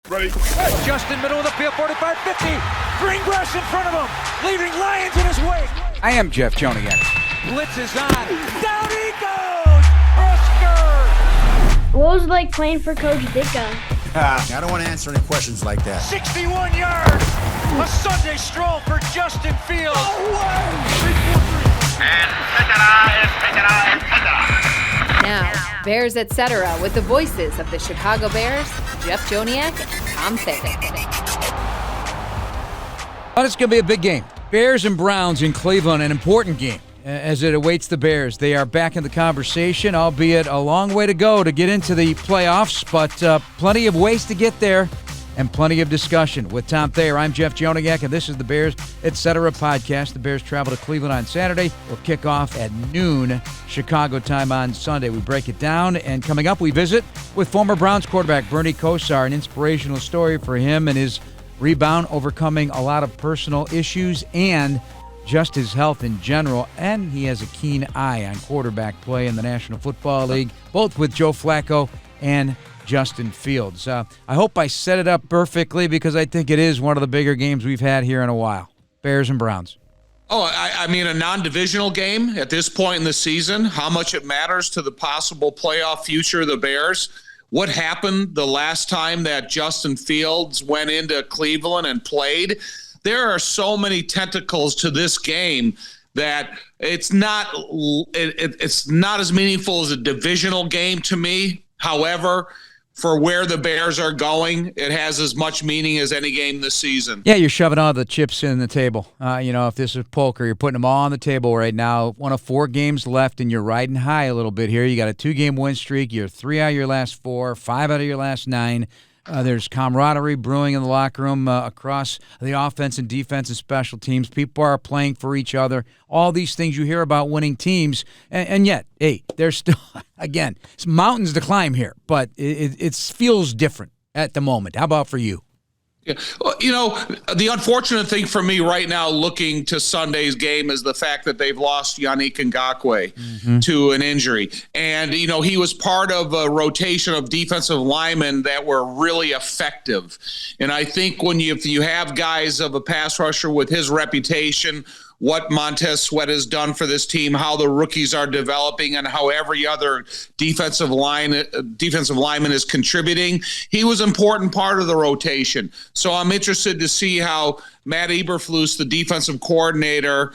Ready? Justin, middle of the field, 45, 50. Green grass in front of him, leaving Lions in his wake. I am Jeff Joniak. Blitz is on. Down he goes! Oscar! What was it like playing for Coach Ditka? I don't want to answer any questions like that. 61 yards! A Sunday stroll for Justin Fields. Oh, wow! And Now, Bears Etc. with the voices of the Chicago Bears, Jeff Joniak and Tom Thayer. Well, it's going to be a big game. Bears and Browns in Cleveland, an important game as it awaits the Bears. They are back in the conversation, albeit a long way to go to get into the playoffs, but plenty of ways to get there and plenty of discussion. With Tom Thayer, I'm Jeff Joniak, and this is the Bears Etc. podcast. The Bears travel to Cleveland on Saturday. We'll kick off at noon Chicago time on Sunday. We break it down, and coming up, we visit with former Browns quarterback Bernie Kosar, an inspirational story for him and his rebound, overcoming a lot of personal issues and just his health in general. And he has a keen eye on quarterback play in the National Football League, both with Joe Flacco and Justin Fields. I hope I set it up perfectly because I think it is one of the bigger games we've had here in a while. Bears and Browns. Oh, I mean, a non-divisional game at this point in the season, how much it matters to the possible playoff future of the Bears. What happened the last time that Justin Fields went into Cleveland and played? There are so many tentacles to this game that it's not as meaningful as a divisional game to me. However, for where the Bears are going, it has as much meaning as any game this season. Yeah, you're shoving all the chips in the table. If this is poker, you're putting them all on the table right now. 1 of 4 games left, and you're riding high a little bit here. You got a 2-game win streak. You're 3 out of your last 4, 5 out of your last 9. There's camaraderie brewing in the locker room across the offense and defense and special teams. People are playing for each other. All these things you hear about winning teams. And yet, hey, there's still, again, it's mountains to climb here, but it feels different at the moment. How about for you? Yeah. Well, the unfortunate thing for me right now looking to Sunday's game is the fact that they've lost Joniak Ngakwe to an injury. And, he was part of a rotation of defensive linemen that were really effective. And I think if you have guys of a pass rusher with his reputation, what Montez Sweat has done for this team, how the rookies are developing, and how every other defensive lineman is contributing. He was an important part of the rotation. So I'm interested to see how Matt Eberflus, the defensive coordinator,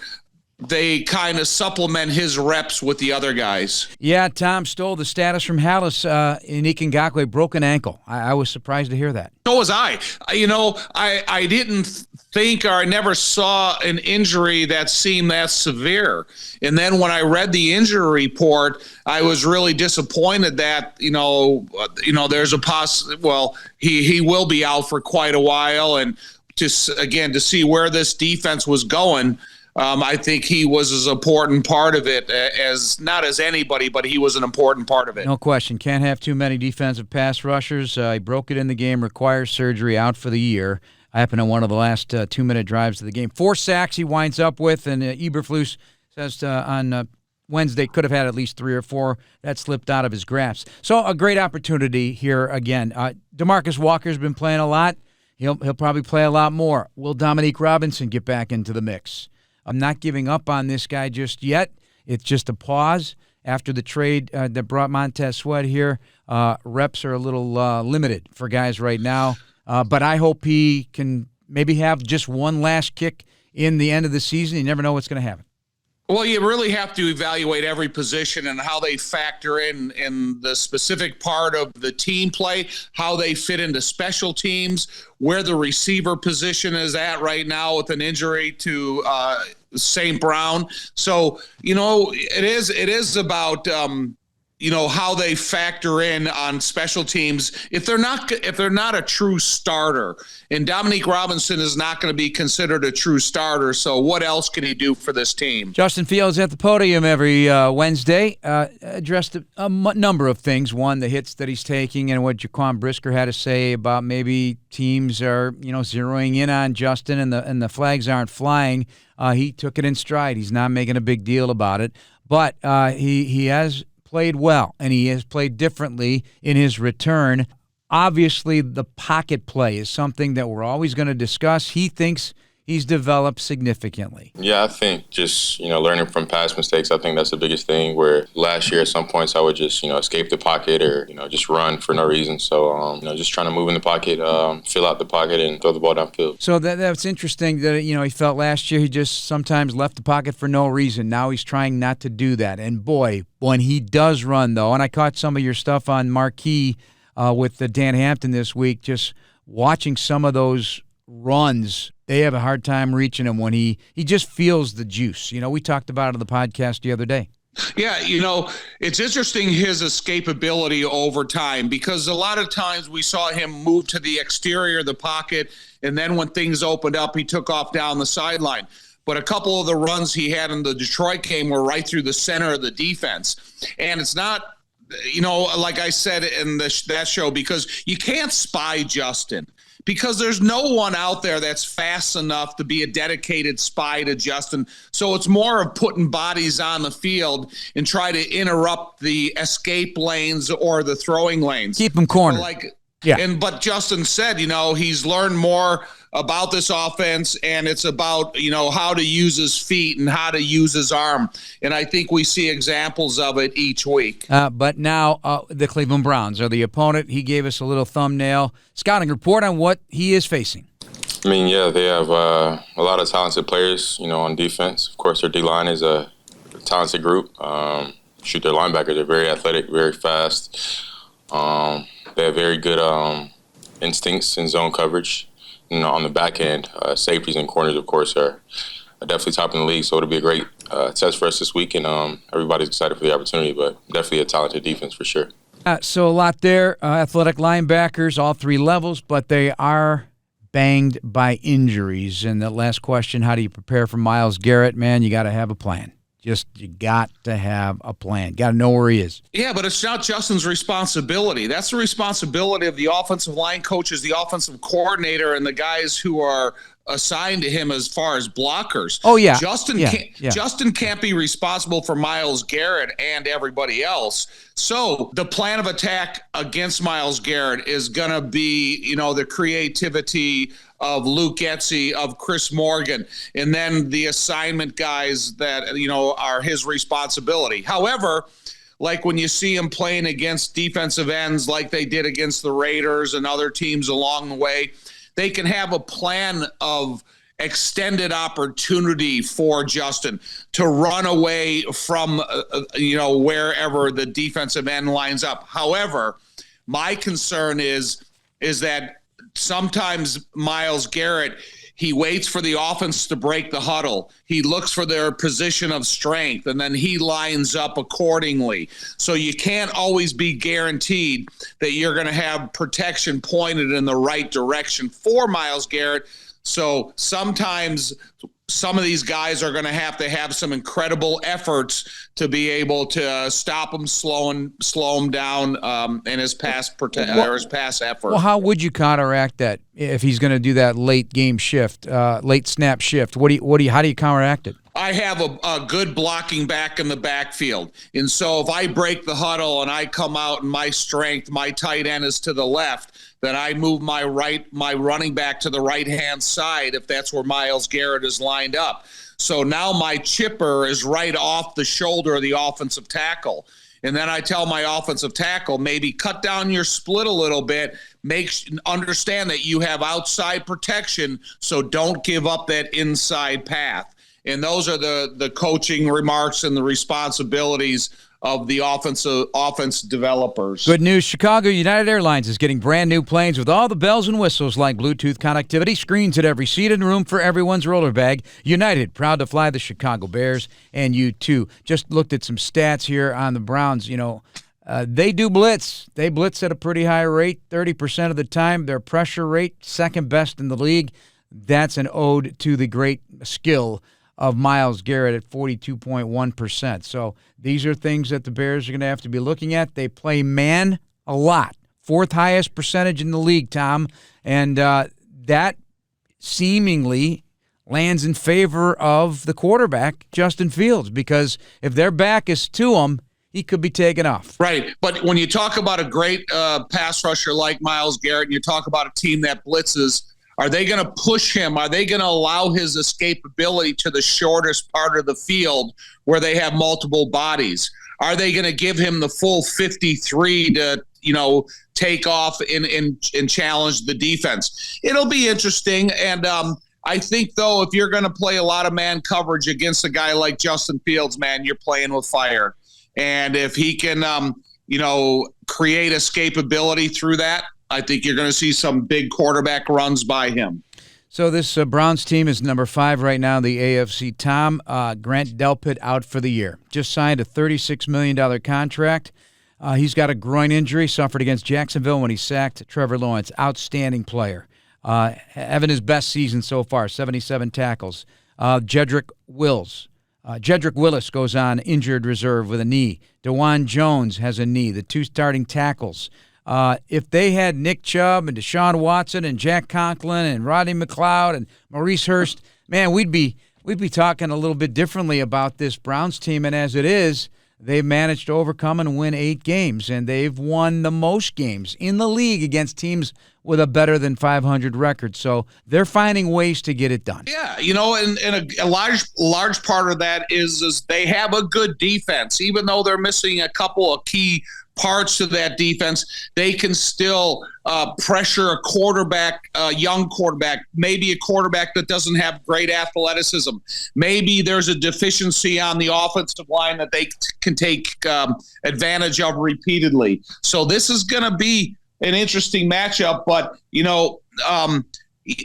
they kind of supplement his reps with the other guys. Yeah, Tom stole the status from Hallis. Joniak Ngakwe, broken ankle. I was surprised to hear that. So was I. I didn't think, or I never saw an injury that seemed that severe. And then when I read the injury report, I was really disappointed that, there's a he will be out for quite a while. And to see where this defense was going, I think he was as important part of it as not as anybody, but he was an important part of it. No question. Can't have too many defensive pass rushers. He broke it in the game, requires surgery, out for the year. Happened on one of the last 2-minute drives of the game. 4 sacks he winds up with, and Eberflus says on Wednesday could have had at least 3 or 4. That slipped out of his grasp. So a great opportunity here again. DeMarcus Walker's been playing a lot. He'll probably play a lot more. Will Dominique Robinson get back into the mix? I'm not giving up on this guy just yet. It's just a pause after the trade that brought Montez Sweat here. Reps are a little limited for guys right now. But I hope he can maybe have just one last kick in the end of the season. You never know what's going to happen. Well, you really have to evaluate every position and how they factor in the specific part of the team play, how they fit into special teams, where the receiver position is at right now with an injury to St. Brown. So, it is about how they factor in on special teams. If they're not a true starter, and Dominique Robinson is not going to be considered a true starter, so what else can he do for this team? Justin Fields at the podium every Wednesday addressed a number of things. One, the hits that he's taking and what Jaquan Brisker had to say about maybe teams are zeroing in on Justin and the flags aren't flying. He took it in stride. He's not making a big deal about it, but he has played well, and he has played differently in his return. Obviously, the pocket play is something that we're always going to discuss. He thinks he's developed significantly. Yeah, I think just, learning from past mistakes, I think that's the biggest thing, where last year at some points I would just, escape the pocket or, just run for no reason. So, just trying to move in the pocket, fill out the pocket and throw the ball downfield. So that's interesting that, he felt last year he just sometimes left the pocket for no reason. Now he's trying not to do that. And boy, when he does run, though, and I caught some of your stuff on Marquee with Dan Hampton this week, just watching some of those runs, they have a hard time reaching him when he just feels the juice. We talked about it on the podcast the other day. Yeah, it's interesting his escapability over time, because a lot of times we saw him move to the exterior of the pocket, and then when things opened up, he took off down the sideline. But a couple of the runs he had in the Detroit game were right through the center of the defense. And it's not, like I said in that show, because you can't spy Justin, because there's no one out there that's fast enough to be a dedicated spy to Justin. So it's more of putting bodies on the field and try to interrupt the escape lanes or the throwing lanes. Keep him cornered. But Justin said, he's learned more about this offense, and it's about, how to use his feet and how to use his arm. And I think we see examples of it each week. But now the Cleveland Browns are the opponent. He gave us a little thumbnail scouting report on what he is facing. I mean, yeah, they have a lot of talented players, on defense. Of course, their D-line is a talented group. Their linebackers are very athletic, very fast. They have very good instincts in zone coverage. On the back end, safeties and corners, of course, are definitely top in the league. So it'll be a great test for us this week, and everybody's excited for the opportunity, but definitely a talented defense for sure. So a lot there, athletic linebackers, all three levels, but they are banged by injuries. And the last question, how do you prepare for Myles Garrett? Man, you got to have a plan. You got to have a plan. Got to know where he is. Yeah, but it's not Justin's responsibility. That's the responsibility of the offensive line coaches, the offensive coordinator, and the guys who are assigned to him as far as blockers. Oh, yeah. Justin can't be responsible for Myles Garrett and everybody else. So the plan of attack against Myles Garrett is going to be, the creativity of Luke Getsy, of Chris Morgan, and then the assignment guys that, are his responsibility. However, like when you see him playing against defensive ends like they did against the Raiders and other teams along the way, they can have a plan of extended opportunity for Justin to run away from, wherever the defensive end lines up. However, my concern is that sometimes Myles Garrett, he waits for the offense to break the huddle. He looks for their position of strength, and then he lines up accordingly. So you can't always be guaranteed that you're going to have protection pointed in the right direction for Myles Garrett. So sometimes some of these guys are going to have some incredible efforts to be able to stop him, slow him down in his pass effort. Well, how would you counteract that if he's going to do that late game shift, late snap shift? How do you counteract it? I have a good blocking back in the backfield. And so if I break the huddle and I come out and my strength, my tight end is to the left, then I move my running back to the right-hand side if that's where Myles Garrett is lined up. So now my chipper is right off the shoulder of the offensive tackle. And then I tell my offensive tackle, maybe cut down your split a little bit, understand that you have outside protection, so don't give up that inside path. And those are the coaching remarks and the responsibilities of the offense developers. Good news, Chicago United Airlines is getting brand new planes with all the bells and whistles like Bluetooth connectivity, screens at every seat, and room for everyone's roller bag. United, proud to fly the Chicago Bears, and you too. Just looked at some stats here on the Browns. They do blitz. They blitz at a pretty high rate, 30% of the time. Their pressure rate, second best in the league. That's an ode to the great skill of Myles Garrett at 42.1%. So these are things that the Bears are going to have to be looking at. They play man a lot. Fourth highest percentage in the league, Tom. And that seemingly lands in favor of the quarterback, Justin Fields, because if their back is to him, he could be taken off. Right. But when you talk about a great pass rusher like Myles Garrett, and you talk about a team that blitzes, are they going to push him? Are they going to allow his escapability to the shortest part of the field where they have multiple bodies? Are they going to give him the full 53 to, take off and challenge the defense? It'll be interesting. And I think, though, if you're going to play a lot of man coverage against a guy like Justin Fields, man, you're playing with fire. And if he can, create escapability through that, I think you're going to see some big quarterback runs by him. So this Browns team is number 5 right now in the AFC. Tom, Grant Delpit out for the year. Just signed a $36 million contract. He's got a groin injury, suffered against Jacksonville when he sacked Trevor Lawrence. Outstanding player. Having his best season so far, 77 tackles. Jedrick Wills goes on injured reserve with a knee. DeJuan Jones has a knee. The 2 starting tackles. If they had Nick Chubb and Deshaun Watson and Jack Conklin and Rodney McLeod and Maurice Hurst, man, we'd be talking a little bit differently about this Browns team. And as it is, they've managed to overcome and win 8 games, and they've won the most games in the league against teams with a better than 500 record. So they're finding ways to get it done. Yeah, and a large part of that is they have a good defense. Even though they're missing a couple of key parts of that defense, they can still pressure a quarterback, a young quarterback, maybe a quarterback that doesn't have great athleticism. Maybe there's a deficiency on the offensive line that they can take advantage of repeatedly. So this is going to be an interesting matchup, but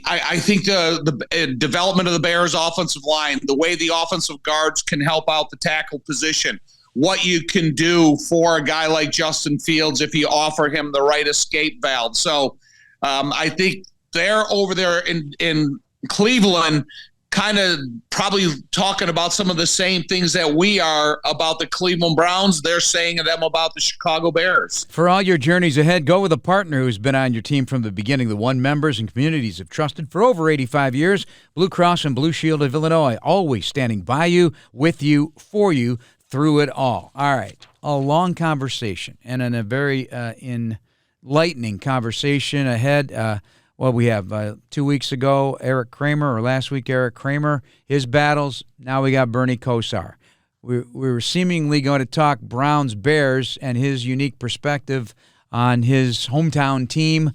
I think the development of the Bears offensive line, the way the offensive guards can help out the tackle position, what you can do for a guy like Justin Fields if you offer him the right escape valve. So I think they're over there in Cleveland kind of probably talking about some of the same things that we are about the Cleveland Browns. They're saying to them about the Chicago Bears. For all your journeys ahead, go with a partner who's been on your team from the beginning. The one members and communities have trusted for over 85 years. Blue Cross and Blue Shield of Illinois, always standing by you, with you, for you, through it all. All right, a long conversation and in a very enlightening conversation ahead. We have 2 weeks ago, Eric Kramer, or last week, Eric Kramer, his battles. Now we got Bernie Kosar. We were seemingly going to talk Browns-Bears and his unique perspective on his hometown team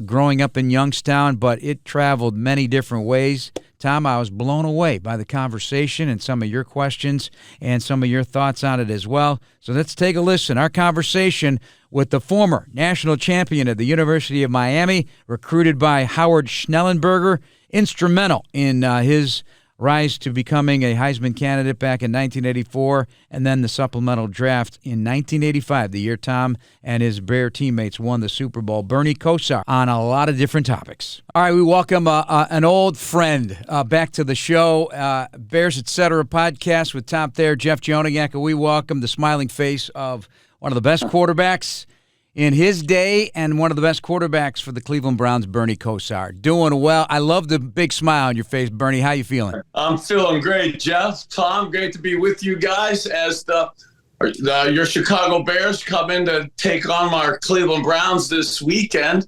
growing up in Youngstown, but it traveled many different ways. Tom, I was blown away by the conversation and some of your questions and some of your thoughts on it as well. So let's take a listen. Our conversation with the former national champion at the University of Miami, recruited by Howard Schnellenberger, instrumental in his rise to becoming a Heisman candidate back in 1984, and then the supplemental draft in 1985, the year Tom and his Bear teammates won the Super Bowl. Bernie Kosar on a lot of different topics. All right, we welcome an old friend back to the show, Bears Etc. podcast with Tom Thayer, Jeff Joniak, and we welcome the smiling face of one of the best quarterbacks in his day and one of the best quarterbacks for the Cleveland Browns, Bernie Kosar. Doing well. I love the big smile on your face, Bernie. How you feeling? I'm feeling great, Jeff. Tom, great to be with you guys as your Chicago Bears come in to take on our Cleveland Browns this weekend.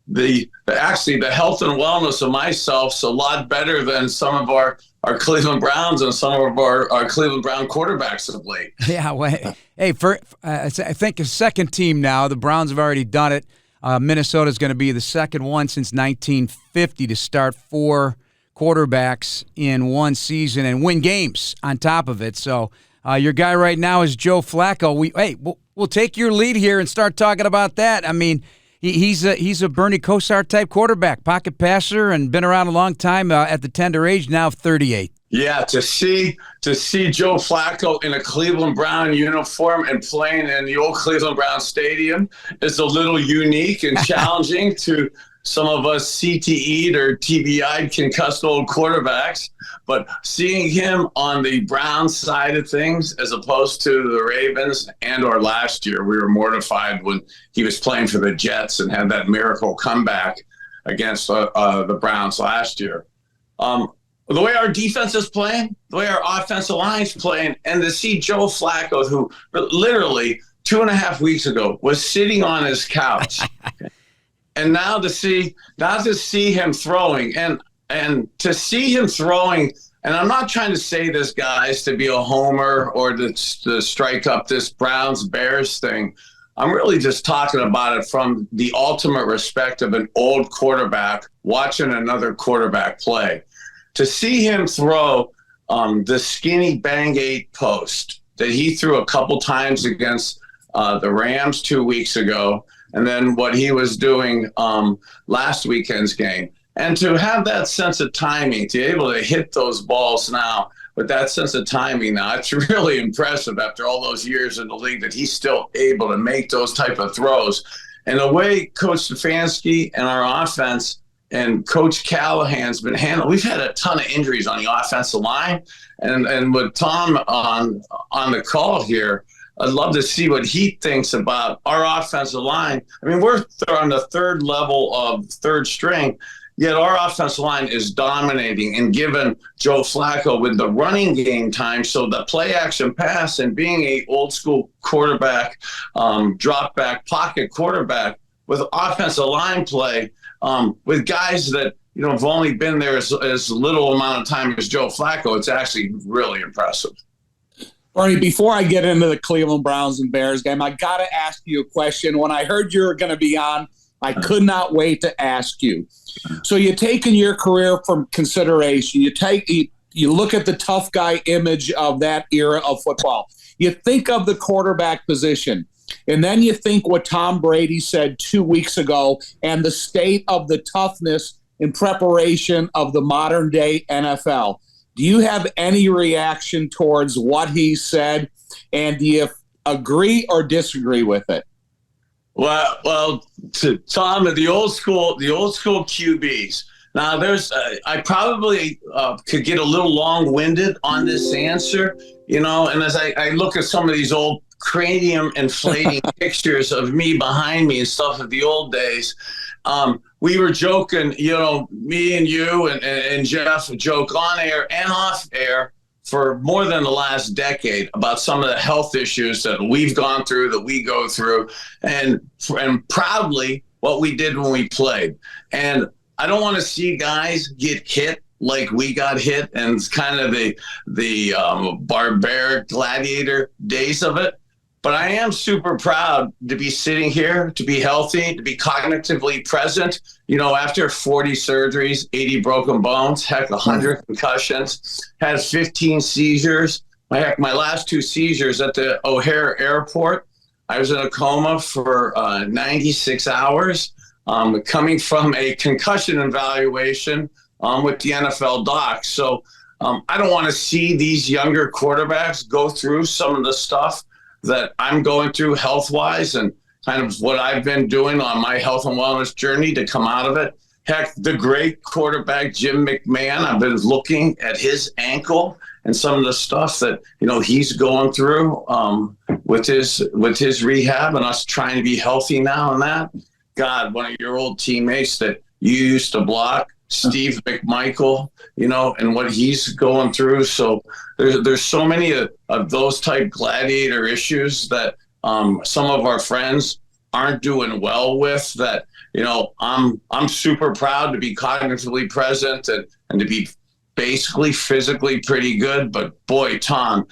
The health and wellness of myself's a lot better than some of our Cleveland Browns and some of our Cleveland Brown quarterbacks of late. Yeah, well, hey, I think a second team now. The Browns have already done it. Minnesota's going to be the second one since 1950 to start 4 quarterbacks in one season and win games on top of it. So your guy right now is Joe Flacco. We'll take your lead here and start talking about that. I mean, he's a Bernie Kosar type quarterback, pocket passer, and been around a long time at the tender age now of 38. Yeah, to see Joe Flacco in a Cleveland Brown uniform and playing in the old Cleveland Brown Stadium is a little unique and challenging to some of us CTE'd or TBI'd concussed old quarterbacks. But seeing him on the Brown side of things as opposed to the Ravens or last year, we were mortified when he was playing for the Jets and had that miracle comeback against the Browns last year. the way our defense is playing, the way our offensive line is playing, and to see Joe Flacco, who literally 2.5 weeks ago was sitting on his couch, and now to see him throwing, and to see him throwing. And I'm not trying to say this, guys, to be a homer or to strike up this Browns-Bears thing. I'm really just talking about it from the ultimate respect of an old quarterback watching another quarterback play. To see him throw the skinny bang 8 post that he threw a couple times against the Rams 2 weeks ago, and then what he was doing last weekend's game. And to have that sense of timing, to be able to hit those balls now with that sense of timing now, it's really impressive after all those years in the league that he's still able to make those type of throws. And the way Coach Stefanski and our offense and Coach Callahan's been handled, we've had a ton of injuries on the offensive line. And with Tom on the call here, I'd love to see what he thinks about our offensive line. I mean, we're on the third level of third string, yet our offensive line is dominating and giving Joe Flacco with the running game time. So the play action pass and being a old school quarterback, drop back pocket quarterback with offensive line play, with guys that, have only been there as little amount of time as Joe Flacco, it's actually really impressive. Bernie, before I get into the Cleveland Browns and Bears game, I got to ask you a question. When I heard you were going to be on, I could not wait to ask you. So you're taking your career from consideration. You look at the tough guy image of that era of football. You think of the quarterback position, and then you think what Tom Brady said 2 weeks ago and the state of the toughness in preparation of the modern day NFL. Do you have any reaction towards what he said, and do you agree or disagree with it? Well, to Tom, the old school QBs. Now, I probably could get a little long-winded on this answer, and as I look at some of these old cranium inflating pictures of me behind me and stuff of the old days, we were joking, me and you and Jeff joke on air and off air for more than the last decade about some of the health issues that we've gone through, that we go through, and proudly what we did when we played. And I don't want to see guys get hit like we got hit, and it's kind of the barbaric gladiator days of it. But I am super proud to be sitting here, to be healthy, to be cognitively present, after 40 surgeries, 80 broken bones, 100 concussions, had 15 seizures. My last 2 seizures at the O'Hare Airport, I was in a coma for 96 hours, coming from a concussion evaluation with the NFL docs. So I don't want to see these younger quarterbacks go through some of the stuff that I'm going through health-wise and kind of what I've been doing on my health and wellness journey to come out of it. Heck, the great quarterback, Jim McMahon, I've been looking at his ankle and some of the stuff that, he's going through with his rehab and us trying to be healthy now and that. God, one of your old teammates that you used to block, Steve McMichael, and what he's going through. So there's so many of those type gladiator issues that some of our friends aren't doing well with, that, I'm super proud to be cognitively present and to be basically physically pretty good. But boy, Tom,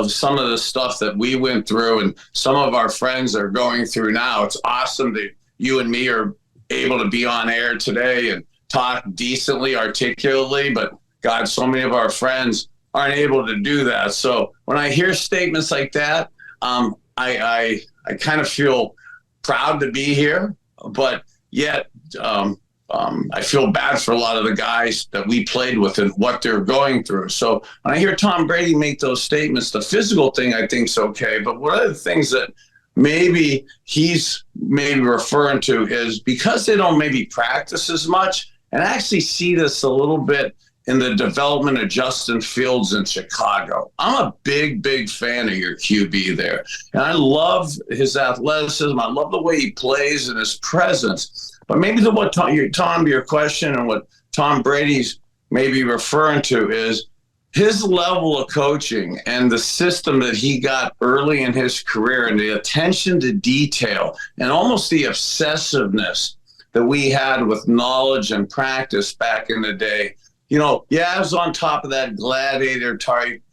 some of the stuff that we went through and some of our friends are going through now, it's awesome that you and me are able to be on air today and talk decently, articulately, but God, so many of our friends aren't able to do that. So when I hear statements like that, I kind of feel proud to be here, but yet I feel bad for a lot of the guys that we played with and what they're going through. So when I hear Tom Brady make those statements, the physical thing I think is okay, but one of the things that maybe he's referring to is because they don't maybe practice as much. And I actually see this a little bit in the development of Justin Fields in Chicago. I'm a big fan of your QB there. And I love his athleticism. I love the way he plays and his presence. But maybe Tom, your question and what Tom Brady's may be referring to is his level of coaching and the system that he got early in his career, and the attention to detail and almost the obsessiveness that we had with knowledge and practice back in the day. You know, yeah, I was on top of that gladiator type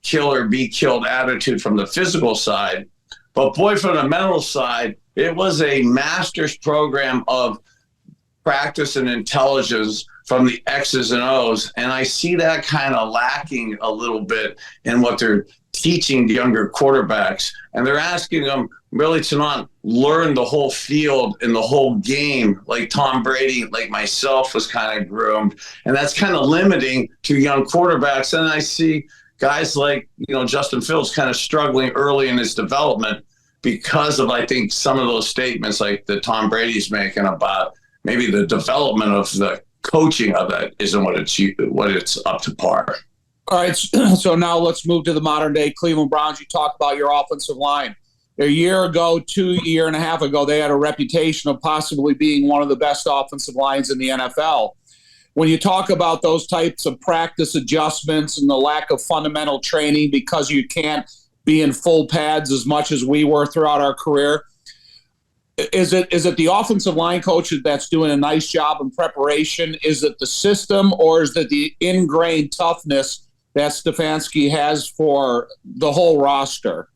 kill or be killed attitude from the physical side. But boy, from the mental side, it was a master's program of practice and intelligence from the X's and O's. And I see that kind of lacking a little bit in what they're teaching the younger quarterbacks. And they're asking them really to not learn the whole field and the whole game like Tom Brady, like myself, was kind of groomed. And that's kind of limiting to young quarterbacks. And I see guys like, you know, Justin Fields kind of struggling early in his development because of, I think, some of those statements like that Tom Brady's making about maybe the development of the coaching of that isn't what it's up to par. All right, so now let's move to the modern day Cleveland Browns. You talked about your offensive line. A year and a half ago, they had a reputation of possibly being one of the best offensive lines in the NFL. When you talk about those types of practice adjustments and the lack of fundamental training because you can't be in full pads as much as we were throughout our career, is it the offensive line coach that's doing a nice job in preparation? Is it the system, or is it the ingrained toughness that Stefanski has for the whole roster?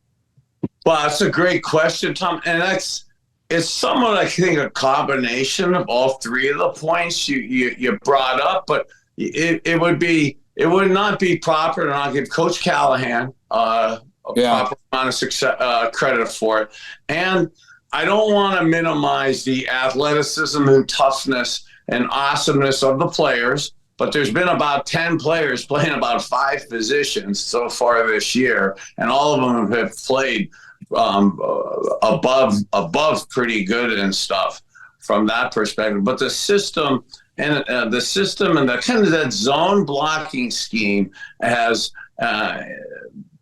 Well, that's a great question, Tom. And it's somewhat, I think, a combination of all three of the points you brought up. But it would not be proper to not give Coach Callahan a proper amount of success, credit for it. And I don't want to minimize the athleticism and toughness and awesomeness of the players, but there's been about 10 players playing about 5 positions so far this year, and all of them have played above pretty good and stuff from that perspective. But the system and the kind of that zone blocking scheme has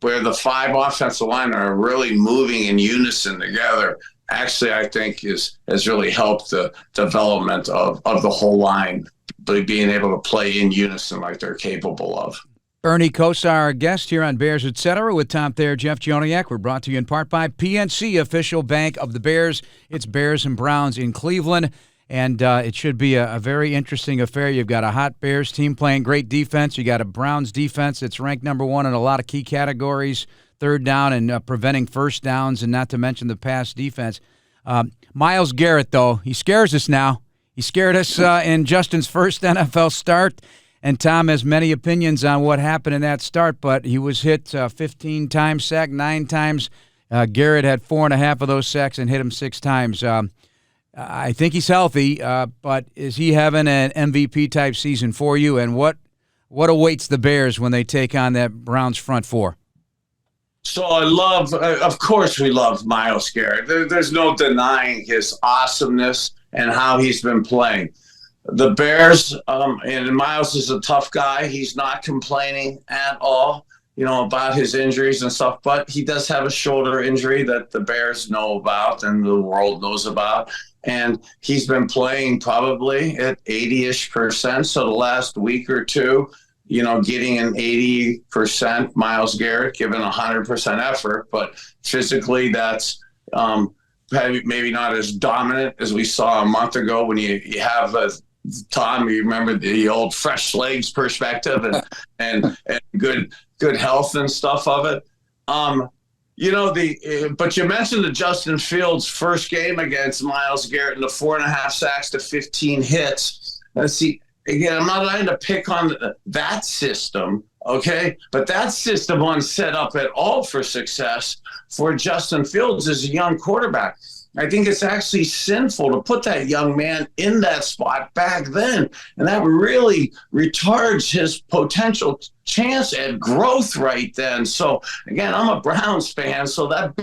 where the 5 offensive linemen are really moving in unison together, actually, I think has really helped the development of the whole line, being able to play in unison like they're capable of. Bernie Kosar, our guest here on Bears, Etc. with Tom Thayer, Jeff Joniak. We're brought to you in part by PNC, official bank of the Bears. It's Bears and Browns in Cleveland, and it should be a very interesting affair. You've got a hot Bears team playing great defense. You got a Browns defense that's ranked number 1 in a lot of key categories, third down and preventing first downs, and not to mention the pass defense. Myles Garrett, though, he scares us now. He scared us in Justin's first NFL start, and Tom has many opinions on what happened in that start, but he was hit 15 times, sacked 9 times. Garrett had 4.5 of those sacks and hit him 6 times. I think he's healthy, but is he having an MVP-type season for you, and what awaits the Bears when they take on that Browns front 4? So of course we love Myles Garrett. There's no denying his awesomeness and how he's been playing. The Bears, and Myles is a tough guy. He's not complaining at all, about his injuries and stuff, but he does have a shoulder injury that the Bears know about and the world knows about. And he's been playing probably at 80-ish%. So the last week or two, getting an 80% Myles Garrett, given 100% effort, but physically that's maybe not as dominant as we saw a month ago when you have Tom, you remember the old fresh legs perspective and good health and stuff of it. But you mentioned the Justin Fields first game against Myles Garrett and the 4.5 sacks to 15 hits. Let's see. Again, I'm not trying to pick on that system, okay? But that system wasn't set up at all for success for Justin Fields as a young quarterback. I think it's actually sinful to put that young man in that spot back then, and that really retards his potential chance at growth right then. So again, I'm a Browns fan, so that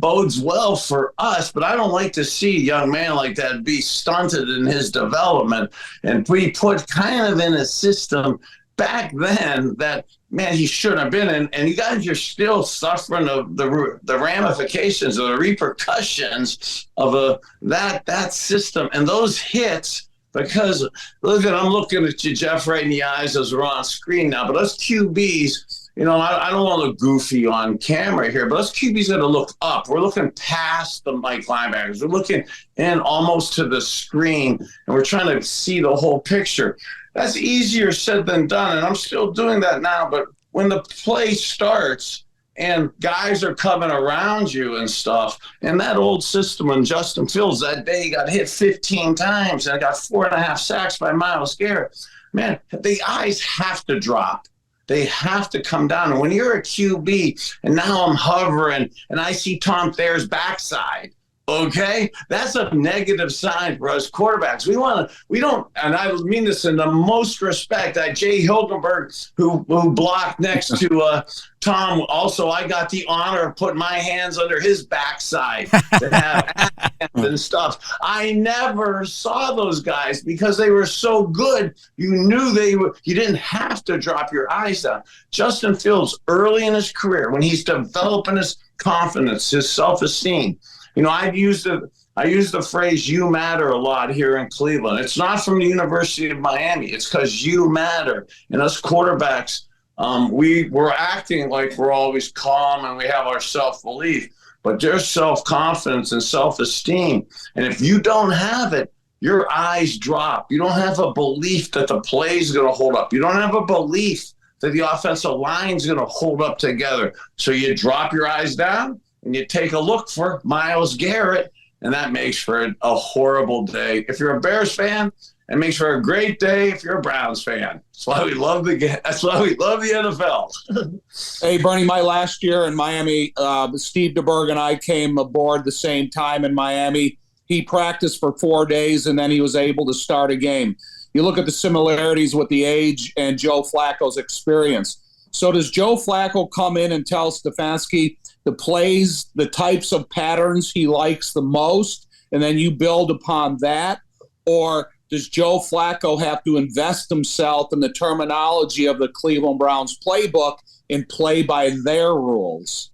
bodes well for us, but I don't like to see a young man like that be stunted in his development and be put kind of in a system back then that, man, he shouldn't have been in. And you guys are still suffering of the ramifications or the repercussions of that system. And those hits Because look, I'm looking at you, Jeff, right in the eyes as we're on screen now. But us QBs, you know, I don't want to look goofy on camera here, but us QBs got to look up. We're looking past the Mike linebackers. We're looking in almost to the screen, and we're trying to see the whole picture. That's easier said than done, and I'm still doing that now. But when the play starts and guys are coming around you and stuff, and that old system when Justin Fields that day got hit 15 times and got 4.5 sacks by Myles Garrett, man, the eyes have to drop. They have to come down. And when you're a QB and now I'm hovering and I see Tom Thayer's backside, okay, that's a negative sign for us quarterbacks. We don't, and I mean this in the most respect. Jay Hilgenberg, who blocked next to Tom, also, I got the honor of putting my hands under his backside to have and stuff. I never saw those guys because they were so good. You knew you didn't have to drop your eyes down. Justin Fields, early in his career, when he's developing his confidence, his self-esteem, you know, I use the phrase "you matter" a lot here in Cleveland. It's not from the University of Miami. It's because you matter. And us quarterbacks, we're acting like we're always calm and we have our self-belief, but there's self-confidence and self-esteem. And if you don't have it, your eyes drop. You don't have a belief that the play is going to hold up. You don't have a belief that the offensive line is going to hold up together. So you drop your eyes down and you take a look for Myles Garrett, and that makes for a horrible day. If you're a Bears fan, it makes for a great day if you're a Browns fan. That's why we love the NFL. Hey, Bernie, my last year in Miami, Steve DeBerg and I came aboard the same time in Miami. He practiced for 4 days, and then he was able to start a game. You look at the similarities with the age and Joe Flacco's experience. So does Joe Flacco come in and tell Stefanski the plays, the types of patterns he likes the most, and then you build upon that? Or does Joe Flacco have to invest himself in the terminology of the Cleveland Browns playbook and play by their rules?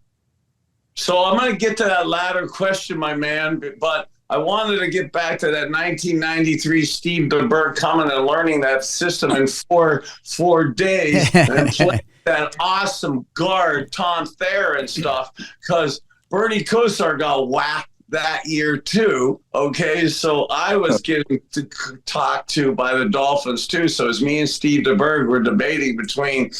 So I'm going to get to that latter question, my man, but I wanted to get back to that 1993 Steve DeBerg coming and learning that system in four days and playing that awesome guard, Tom Thayer and stuff, because Bernie Kosar got whacked that year too. Okay, so I was getting talked to by the Dolphins too. So as me and Steve DeBerg were debating between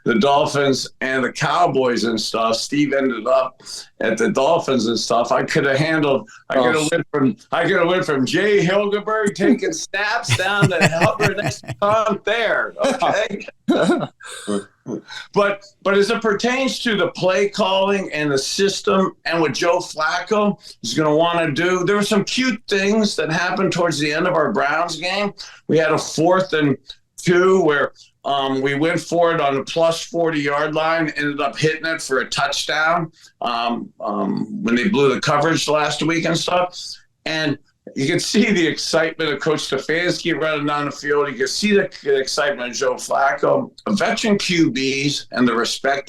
the Dolphins and the Cowboys and stuff, Steve ended up at the Dolphins and stuff. I could have went from Jay Hilgenberg taking snaps down to Hubbard next to Tom Thayer. Okay. But as it pertains to the play calling and the system and what Joe Flacco is going to want to do, there were some cute things that happened towards the end of our Browns game. We had a 4th and 2 where we went for it on the plus 40-yard line, ended up hitting it for a touchdown when they blew the coverage last week and stuff. And you can see the excitement of Coach Stefanski running down the field. You can see the excitement of Joe Flacco. Veteran QBs and the respect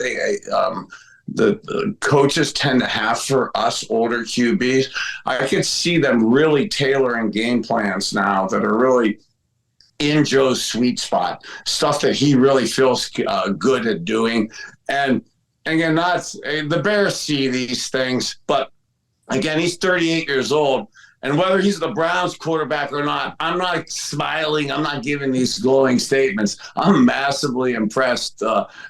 the coaches tend to have for us older QBs. I could see them really tailoring game plans now that are really in Joe's sweet spot, stuff that he really feels good at doing. And again, the Bears see these things, but again, he's 38 years old. And whether he's the Browns quarterback or not, I'm not smiling. I'm not giving these glowing statements. I'm massively impressed.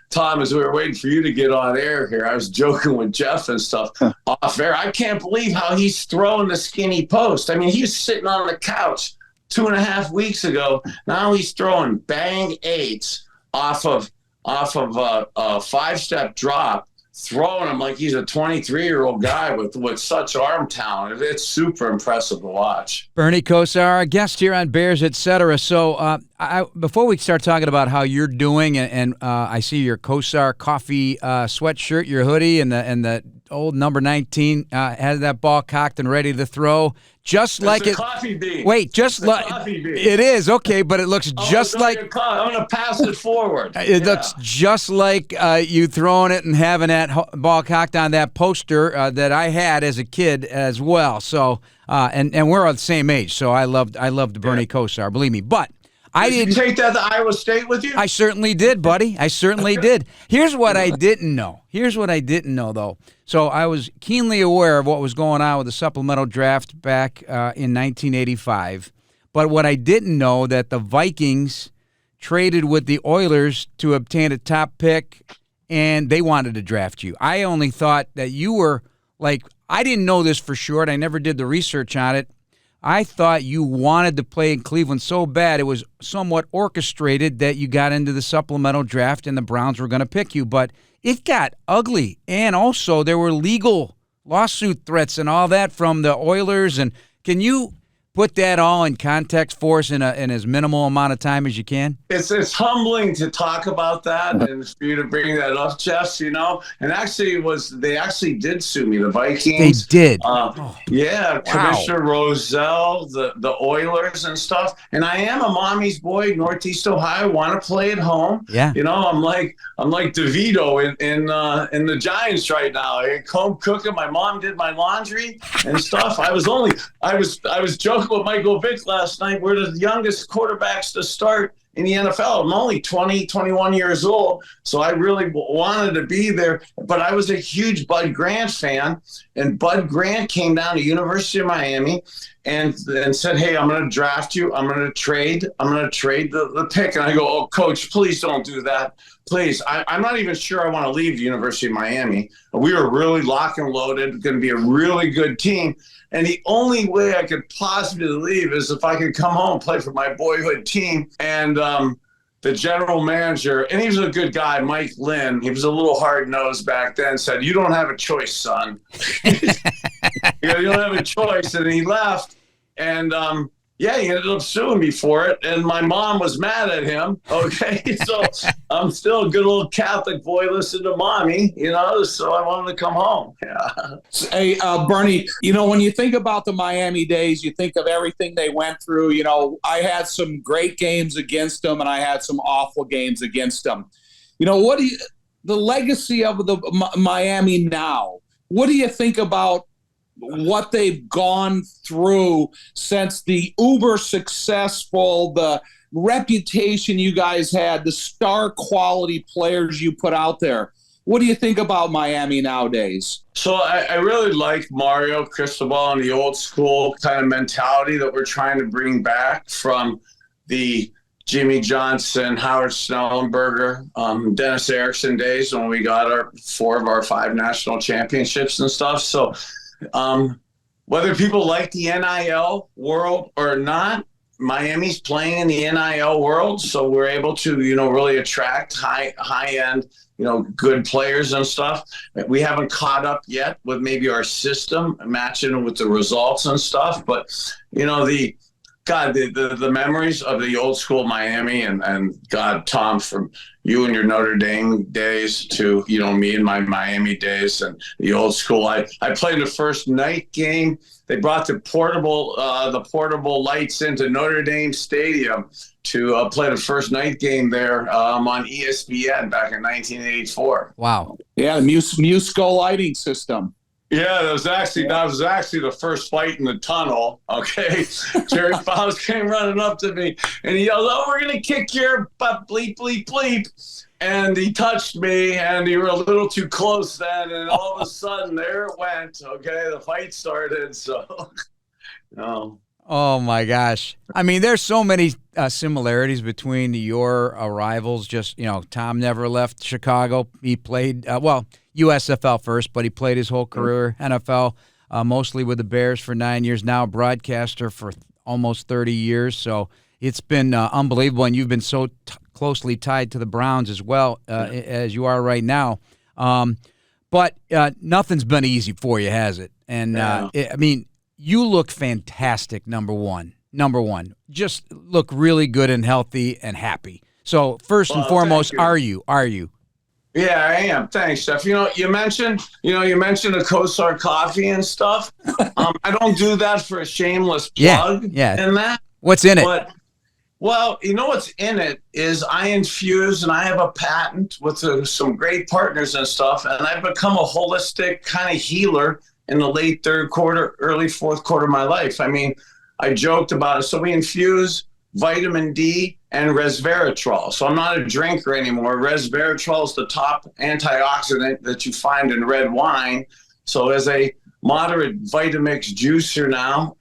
Tom, as we were waiting for you to get on air here, I was joking with Jeff and stuff off air. I can't believe how he's throwing the skinny post. I mean, he was sitting on the couch 2.5 weeks ago. Now he's throwing bang eights off of a 5-step drop, throwing him like he's a 23-year-old guy with such arm talent. It's super impressive to watch. Bernie Kosar, our guest here on Bears, etc. So before we start talking about how you're doing, and I see your Kosar coffee sweatshirt, your hoodie, and the old number 19 has that ball cocked and ready to throw. Just it's like a coffee bean. Wait, just like it is okay, but it looks just like I'm going to pass it forward. It looks just like you throwing it and having that ball cocked on that poster that I had as a kid as well. So And we're on the same age, so I loved Bernie Kosar, believe me. But I Did didn't you take that to Iowa State with you? I certainly did, buddy. I certainly did. Here's what I didn't know. Though. So I was keenly aware of what was going on with the supplemental draft back in 1985. But what I didn't know, that the Vikings traded with the Oilers to obtain a top pick, and they wanted to draft you. I only thought that you were like, I didn't know this for sure, and I never did the research on it. I thought you wanted to play in Cleveland so bad it was somewhat orchestrated that you got into the supplemental draft and the Browns were going to pick you. But it got ugly, and also there were legal lawsuit threats and all that from the Oilers. And can you put that all in context for us in as minimal amount of time as you can? It's humbling to talk about that and for you to bring that up, Jeff, And actually they actually did sue me, the Vikings. They did. Yeah, Commissioner Rozelle, the Oilers and stuff. And I am a mommy's boy, Northeast Ohio, want to play at home. Yeah. I'm like DeVito in the Giants right now. Home cooking. My mom did my laundry and stuff. I was joking with Michael Vick last night. We're the youngest quarterbacks to start in the NFL. I'm only 20, 21 years old, so I really wanted to be there. But I was a huge Bud Grant fan, and Bud Grant came down to University of Miami and said, "Hey, I'm going to draft you. I'm going to trade the pick." And I go, "Oh, Coach, please don't do that. Please. I'm not even sure I want to leave the University of Miami. We were really lock and loaded, going to be a really good team. And the only way I could possibly leave is if I could come home and play for my boyhood team." And the general manager, and he was a good guy, Mike Lynn, he was a little hard-nosed back then, said, "You don't have a choice, son." You don't have a choice. And he left. And he ended up suing me for it, and my mom was mad at him. Okay, so I'm still a good little Catholic boy, listen to mommy, so I wanted to come home. Yeah. Hey, Bernie, when you think about the Miami days, you think of everything they went through. I had some great games against them, and I had some awful games against them. The legacy of the Miami now, what do you think about what they've gone through since the uber successful, the reputation you guys had, the star quality players you put out there? What do you think about Miami nowadays? So I really like Mario Cristobal and the old school kind of mentality that we're trying to bring back from the Jimmy Johnson, Howard Snellenberger, Dennis Erickson days when we got 4 of our 5 national championships and stuff. So whether people like the NIL world or not, Miami's playing in the NIL world, so we're able to, really attract high-end, good players and stuff. We haven't caught up yet with maybe our system matching with the results and stuff, but the memories of the old school Miami and God, Tom, from you and your Notre Dame days to, me and my Miami days and the old school. I played the first night game. They brought the portable lights into Notre Dame Stadium to play the first night game there on ESPN back in 1984. Wow. Yeah, the Musco lighting system. Yeah, that was actually the first fight in the tunnel. Okay, Jerry Fowles came running up to me and he yelled, "Oh, we're gonna kick your butt, bleep bleep bleep!" And he touched me, and you were a little too close then, and all of a sudden there it went. Okay, the fight started. So, no. Oh my gosh! I mean, there's so many similarities between your rivals. Just Tom never left Chicago. He played USFL first, but he played his whole career NFL, mostly with the Bears for 9 years. Now a broadcaster for almost 30 years. So it's been unbelievable, and you've been so closely tied to the Browns as well as you are right now. But nothing's been easy for you, has it? And you look fantastic, number one. Just look really good and healthy and happy. So first and foremost, are you? Yeah, I am. Thanks, Jeff. You mentioned the Kosar coffee and stuff. I don't do that for a shameless plug. Yeah. And that. What's in it? But, what's in it is I infuse, and I have a patent with some great partners and stuff, and I've become a holistic kind of healer in the late third quarter, early fourth quarter of my life. I mean, I joked about it. So we infuse vitamin D and resveratrol. So I'm not a drinker anymore. Resveratrol is the top antioxidant that you find in red wine. So as a moderate Vitamix juicer now,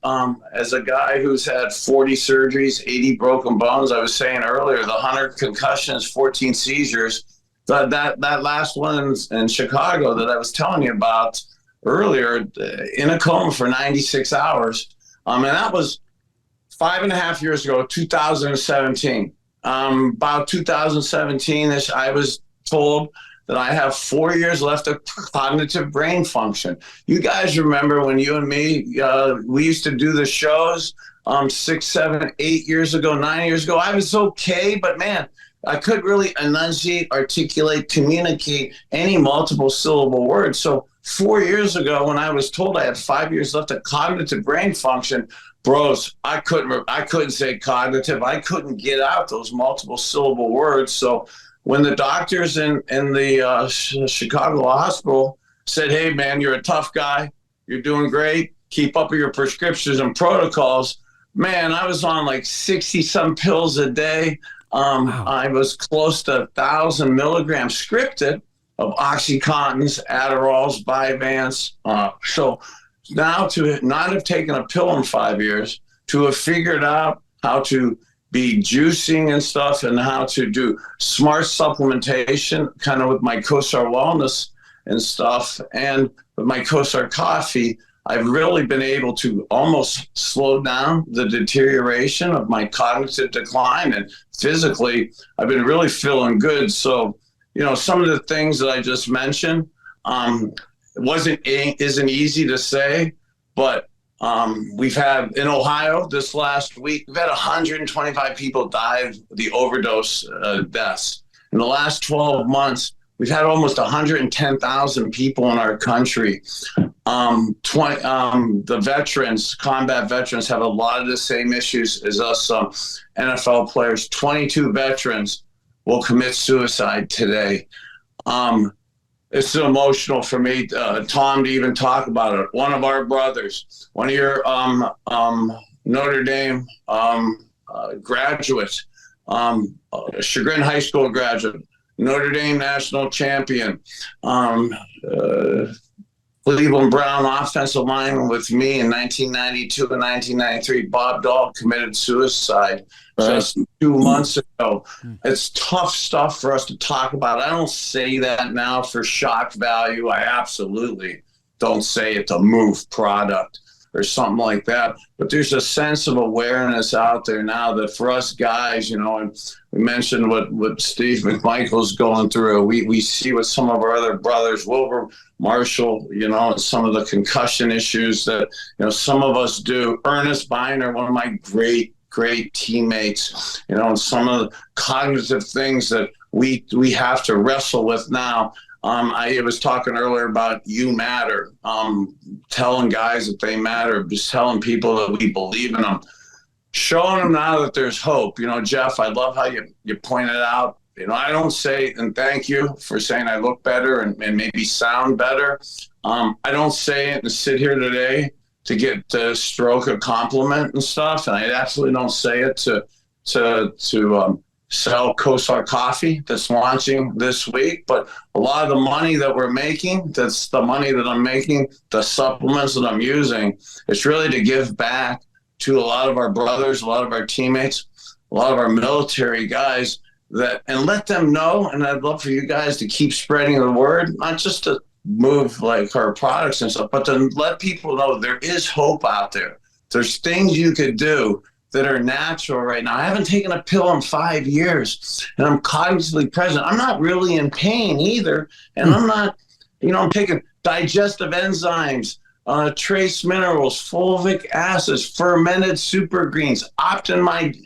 as a guy who's had 40 surgeries, 80 broken bones, I was saying earlier, the 100 concussions, 14 seizures, that last one in Chicago that I was telling you about earlier, in a coma for 96 hours. And that was 5.5 years ago, 2017. About 2017-ish, I was told that I have 4 years left of cognitive brain function. You guys remember when you and me, we used to do the shows 6, 7, 8 years ago, 9 years ago. I was okay, but man, I couldn't really enunciate, articulate, communicate any multiple syllable words. So 4 years ago, when I was told I had 5 years left of cognitive brain function, bros, I couldn't say cognitive. I couldn't get out those multiple syllable words. So when the doctors in the Chicago hospital said, "Hey, man, you're a tough guy. You're doing great. Keep up with your prescriptions and protocols." Man, I was on like 60-some pills a day. Wow. I was close to 1,000 milligrams scripted of OxyContins, Adderalls, Vyvanse. So now to not have taken a pill in 5 years, to have figured out how to be juicing and stuff and how to do smart supplementation, kind of with my Kosar Wellness and stuff, and with my Kosar Coffee, I've really been able to almost slow down the deterioration of my cognitive decline, and physically, I've been really feeling good. So, you know, some of the things that I just mentioned isn't easy to say, but we've had in Ohio this last week, we've had 125 people die of the overdose deaths. In the last 12 months, we've had almost 110,000 people in our country. The veterans, combat veterans, have a lot of the same issues as us NFL players. 22 veterans will commit suicide today. It's emotional for me, Tom, to even talk about it. One of our brothers, one of your Notre Dame graduates, Chagrin High School graduate, Notre Dame national champion, Cleveland Brown offensive lineman with me in 1992 and 1993. Bob Dahl committed suicide just 2 months ago. It's tough stuff for us to talk about. I don't say that now for shock value. I absolutely don't say it to move product or something like that. But there's a sense of awareness out there now that for us guys, you know, and we mentioned what Steve McMichael's going through. We see what some of our other brothers, Wilbur Marshall, you know, some of the concussion issues that, you know, some of us do. Ernest Biner, one of my great teammates, you know, and some of the cognitive things that we have to wrestle with now. I was talking earlier about you matter, telling guys that they matter, just telling people that we believe in them, showing them now that there's hope. You know, Jeff, I love how you pointed out, you know, I don't say, and thank you for saying I look better and maybe sound better. I don't say it and sit here today to get to stroke a compliment and stuff. And I absolutely don't say it to sell Kosar coffee that's launching this week. But a lot of the money that we're making, that's the money that I'm making, the supplements that I'm using, it's really to give back to a lot of our brothers, a lot of our teammates, a lot of our military guys, that, and let them know. And I'd love for you guys to keep spreading the word, not just to move like our products and stuff, but to let people know there is hope out there. There's things you could do that are natural right now. I haven't taken a pill in 5 years, and I'm cognitively present. I'm not really in pain either, and I'm not, you know, I'm taking digestive enzymes, trace minerals, fulvic acids, fermented super greens, optimizing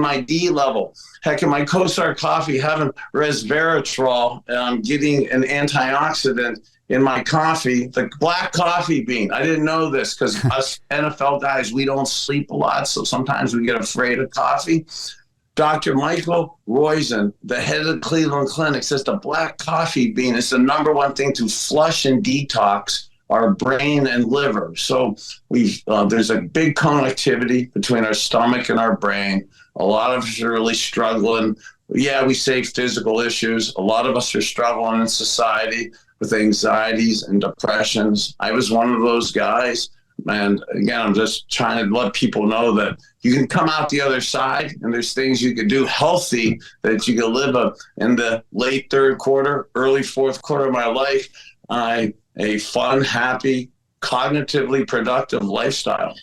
my D level. Heck, in my Kosar coffee, having resveratrol, I'm getting an antioxidant in my coffee, the black coffee bean. I didn't know this because us NFL guys, we don't sleep a lot, so sometimes we get afraid of coffee. Dr. Michael Roizen, the head of the Cleveland Clinic, says the black coffee bean is the #1 thing to flush and detox our brain and liver. So there's a big connectivity between our stomach and our brain. A lot of us are really struggling. Yeah, we say physical issues. A lot of us are struggling in society with anxieties and depressions. I was one of those guys. And again, I'm just trying to let people know that you can come out the other side, and there's things you can do healthy that you can live in the late third quarter, early fourth quarter of my life, a fun, happy, cognitively productive lifestyle.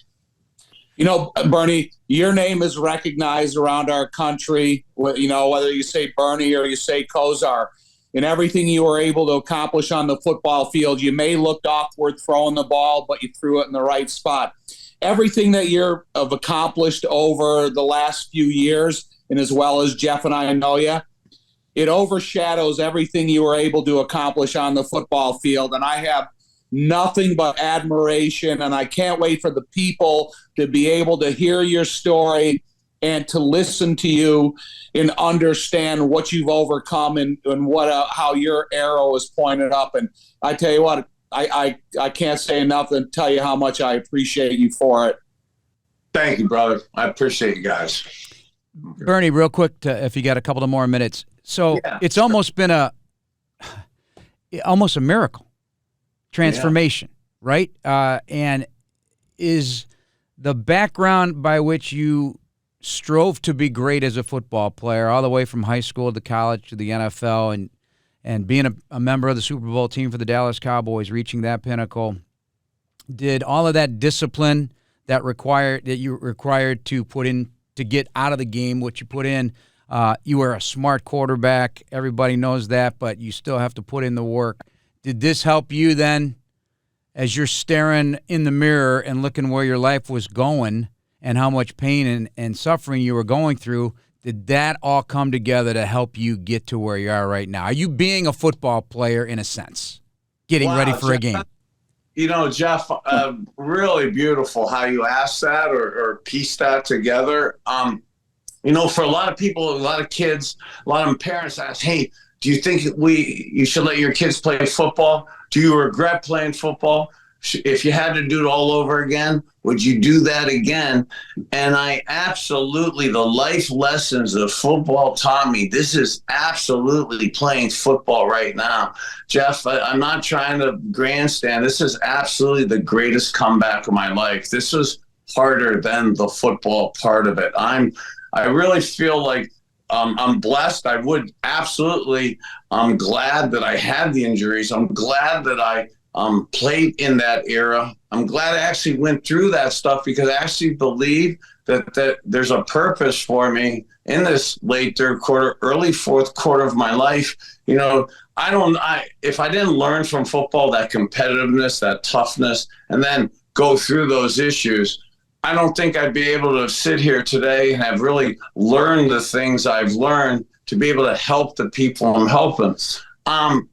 You know, Bernie, your name is recognized around our country, you know, whether you say Bernie or you say Kosar. In everything you were able to accomplish on the football field, you may look awkward throwing the ball, but you threw it in the right spot. Everything that have accomplished over the last few years, and as well as Jeff and I know you, it overshadows everything you were able to accomplish on the football field. And I have nothing but admiration, and I can't wait for the people to be able to hear your story and to listen to you and understand what you've overcome and what how your arrow is pointed up. And I tell you what, I can't say enough and tell you how much I appreciate you for it. Thank you, brother. I appreciate you guys. Bernie, real quick, if you got a couple of more minutes. So it's almost been almost a miracle transformation, right? And is the background by which you strove to be great as a football player, all the way from high school to college to the NFL, and being a member of the Super Bowl team for the Dallas Cowboys, reaching that pinnacle, did all of that discipline that you required to put in to get out of the game, what you put in, you were a smart quarterback, everybody knows that, but you still have to put in the work. Did this help you then, as you're staring in the mirror and looking where your life was going and how much pain and suffering you were going through? Did that all come together to help you get to where you are right now? Are you being a football player in a sense, getting ready for a game? You know, Jeff, really beautiful how you asked that or pieced that together. You know, for a lot of people, a lot of kids, a lot of parents ask, hey, do you think you should let your kids play football? Do you regret playing football? If you had to do it all over again, would you do that again? And I absolutely, the life lessons that football taught me, this is absolutely playing football right now. Jeff, I'm not trying to grandstand. This is absolutely the greatest comeback of my life. This was harder than the football part of it. I really feel like I'm blessed. I would absolutely, I'm glad that I had the injuries. I'm glad that I played in that era. I'm glad I actually went through that stuff, because I actually believe that there's a purpose for me in this late third quarter, early fourth quarter of my life. You know, if I didn't learn from football that competitiveness, that toughness, and then go through those issues, I don't think I'd be able to sit here today and have really learned the things I've learned to be able to help the people I'm helping.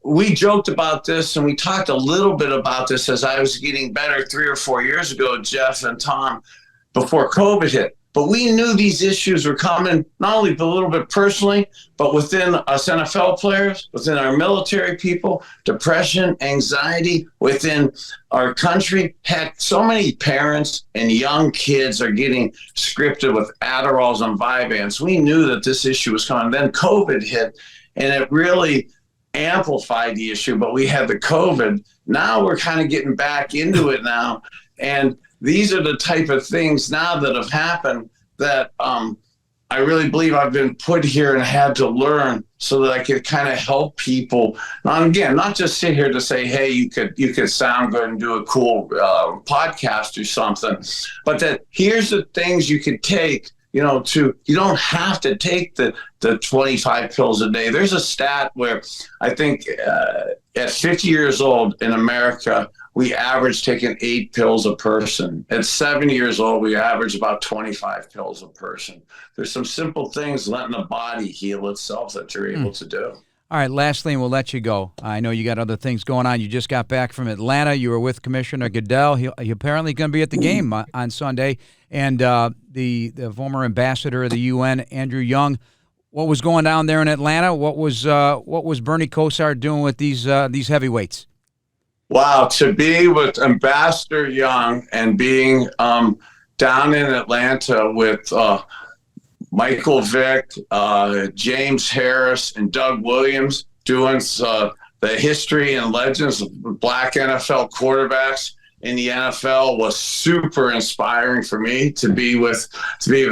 We joked about this, and we talked a little bit about this as I was getting better 3 or 4 years ago, Jeff and Tom, before COVID hit. But we knew these issues were coming, not only a little bit personally, but within us NFL players, within our military people, depression, anxiety within our country. Heck, so many parents and young kids are getting scripted with Adderalls and Vyvanse. We knew that this issue was coming. Then COVID hit, and it really amplified the issue, but we had the COVID. Now we're kind of getting back into it now. And these are the type of things now that have happened that I really believe I've been put here and had to learn so that I could kind of help people. Now, again, not just sit here to say, hey, you could sound good and do a cool podcast or something, but that here's the things you could take. You know, you don't have to take the 25 pills a day. There's a stat where I think at 50 years old in America, we average taking 8 pills a person. At 70 years old, we average about 25 pills a person. There's some simple things letting the body heal itself that you're able to do. All right, lastly, and we'll let you go. I know you got other things going on. You just got back from Atlanta. You were with Commissioner Goodell. He apparently going to be at the game on Sunday. And the former ambassador of the UN, Andrew Young. What was going down there in Atlanta? What was Bernie Kosar doing with these heavyweights? Wow, to be with Ambassador Young and being down in Atlanta with Michael Vick, James Harris, and Doug Williams doing the history and legends of black NFL quarterbacks in the NFL was super inspiring for me to be with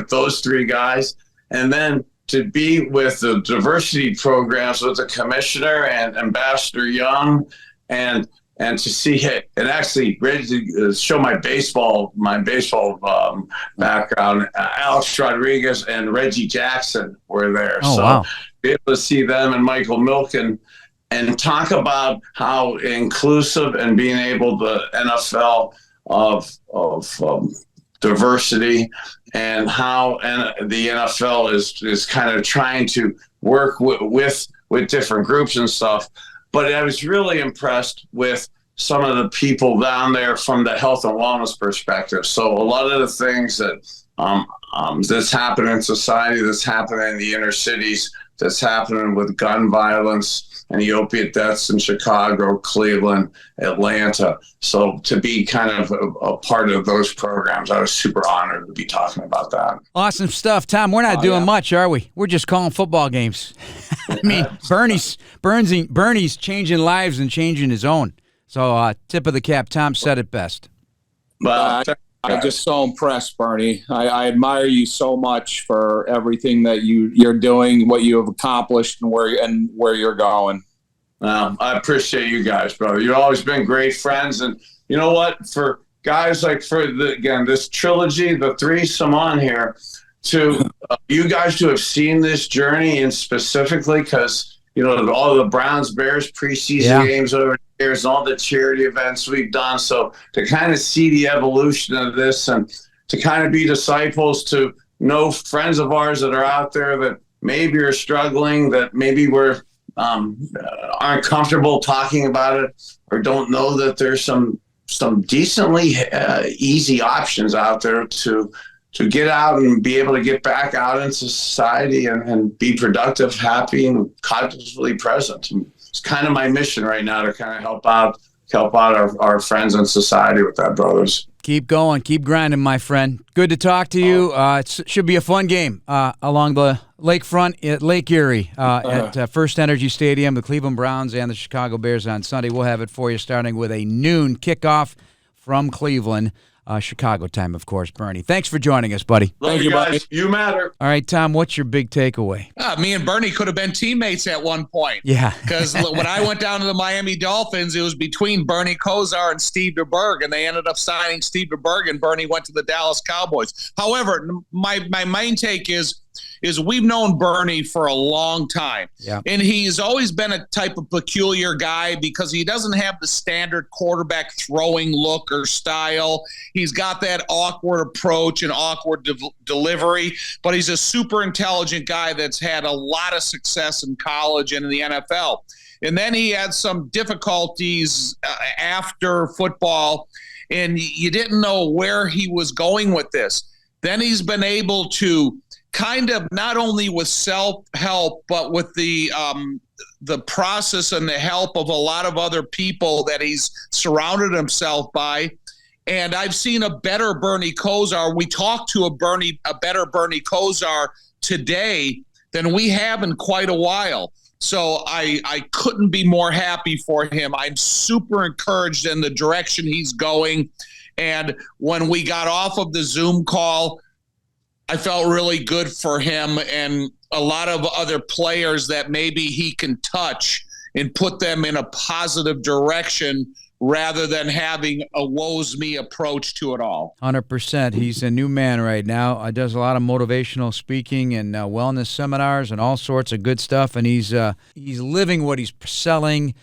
those three guys, and then to be with the diversity programs with the commissioner and Ambassador Young, and to see it and actually ready to show my baseball background. Alex Rodriguez and Reggie Jackson were there. Oh, so wow. be able to see them and Michael Milken and talk about how inclusive and being able to NFL of diversity, and how the NFL is kind of trying to work with different groups and stuff. But I was really impressed with some of the people down there from the health and wellness perspective. So a lot of the things that that's happening in society, that's happening in the inner cities, that's happening with gun violence and the opiate deaths in Chicago, Cleveland, Atlanta. So to be kind of a part of those programs, I was super honored to be talking about that. Awesome stuff, Tom. We're not doing much, are we? We're just calling football games. I mean, Bernie's changing lives and changing his own. So tip of the cap. Tom said it best. Well, I'm just so impressed, Bernie. I admire you so much for everything that you're doing, what you have accomplished, and where you're going. I appreciate you guys, brother. You've always been great friends, and you know what? For guys like this trilogy, the threesome on here, to you guys to have seen this journey, and specifically because all the Browns Bears preseason games over the years, all the charity events we've done. So to kind of see the evolution of this, and to kind of be disciples to know friends of ours that are out there that maybe are struggling, that maybe aren't comfortable talking about it, or don't know that there's some decently easy options out there to get out and be able to get back out into society and be productive, happy, and cognitively present. And it's kind of my mission right now to kind of help out our friends in society with that, brothers. Keep going. Keep grinding, my friend. Good to talk to you. It should be a fun game along the lakefront at Lake Erie at First Energy Stadium, the Cleveland Browns and the Chicago Bears on Sunday. We'll have it for you starting with a noon kickoff from Cleveland. Chicago time, of course, Bernie. Thanks for joining us, buddy. Thank you, guys. Buddy. You matter. All right, Tom, what's your big takeaway? Me and Bernie could have been teammates at one point. Yeah. Because when I went down to the Miami Dolphins, it was between Bernie Kosar and Steve DeBerg, and they ended up signing Steve DeBerg, and Bernie went to the Dallas Cowboys. However, my main take is we've known Bernie for a long time. Yeah. And he's always been a type of peculiar guy because he doesn't have the standard quarterback throwing look or style. He's got that awkward approach and awkward delivery, but he's a super intelligent guy that's had a lot of success in college and in the NFL. And then he had some difficulties after football, and you didn't know where he was going with this. Then he's been able to kind of not only with self-help, but with the process and the help of a lot of other people that he's surrounded himself by. And I've seen a better Bernie Kosar. We talked to a better Bernie Kosar today than we have in quite a while. So I couldn't be more happy for him. I'm super encouraged in the direction he's going. And when we got off of the Zoom call, I felt really good for him and a lot of other players that maybe he can touch and put them in a positive direction rather than having a woes me approach to it all. 100%. He's a new man right now. Does a lot of motivational speaking and wellness seminars and all sorts of good stuff. And he's living what he's selling